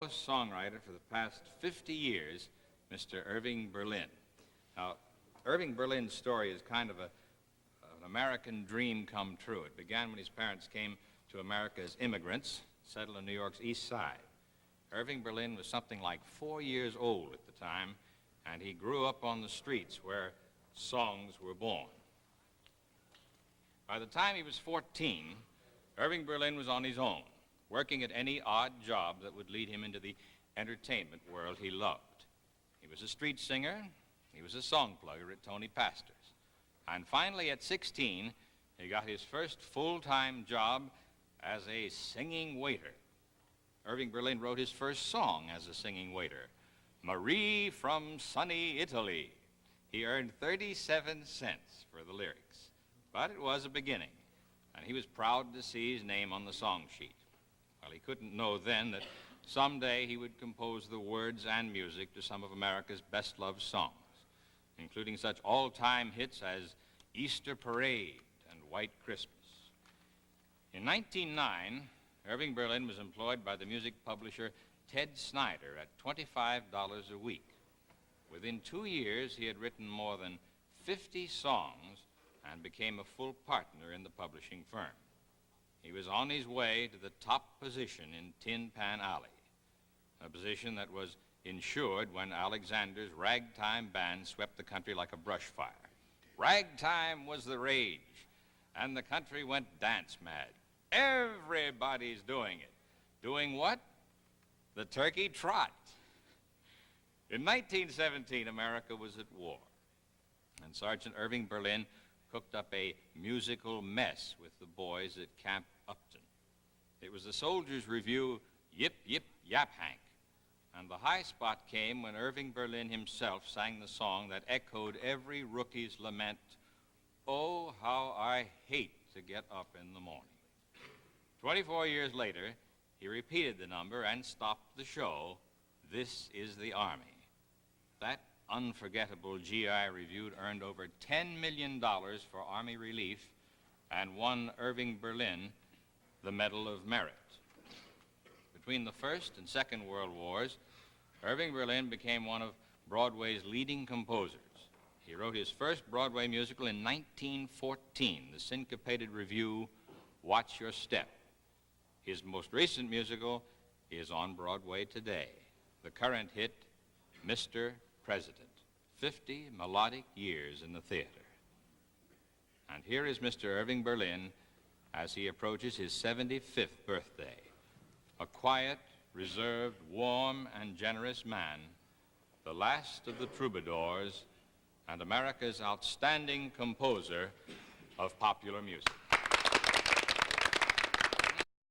songwriter for the past 50 years, Mr. Irving Berlin. Now, Irving Berlin's story is kind of an American dream come true. It began when his parents came to America as immigrants, settled in New York's East Side. Irving Berlin was something like 4 years old at the time, and he grew up on the streets where songs were born. By the time he was 14, Irving Berlin was on his own, working at any odd job that would lead him into the entertainment world he loved. He was a street singer, he was a song plugger at Tony Pastor's. And finally, at 16, he got his first full-time job as a singing waiter. Irving Berlin wrote his first song as a singing waiter, Marie from Sunny Italy. He earned 37 cents for the lyrics, but it was a beginning, and he was proud to see his name on the song sheet. Well, he couldn't know then that someday he would compose the words and music to some of America's best-loved songs, including such all-time hits as Easter Parade and White Christmas. In 1909, Irving Berlin was employed by the music publisher Ted Snyder at $25 a week. Within 2 years, he had written more than 50 songs and became a full partner in the publishing firm. He was on his way to the top position in Tin Pan Alley, a position that was ensured when Alexander's ragtime band swept the country like a brush fire. Ragtime was the rage, and the country went dance mad. Everybody's doing it. Doing what? The turkey trot. In 1917, America was at war, and Sergeant Irving Berlin cooked up a musical mess with the boys at Camp Upton. It was the soldiers' review, Yip, Yip, Yap, Hank. And the high spot came when Irving Berlin himself sang the song that echoed every rookie's lament, "Oh, how I hate to get up in the morning." 24 years later, he repeated the number and stopped the show, "This is the Army." That unforgettable GI review earned over $10 million for Army relief and won Irving Berlin the Medal of Merit. Between the First and Second World Wars, Irving Berlin became one of Broadway's leading composers. He wrote his first Broadway musical in 1914, the syncopated review, Watch Your Step. His most recent musical is on Broadway today, the current hit, Mr. President, 50 melodic years in the theater. And here is Mr. Irving Berlin as he approaches his 75th birthday, a quiet, reserved, warm, and generous man, the last of the troubadours, and America's outstanding composer of popular music.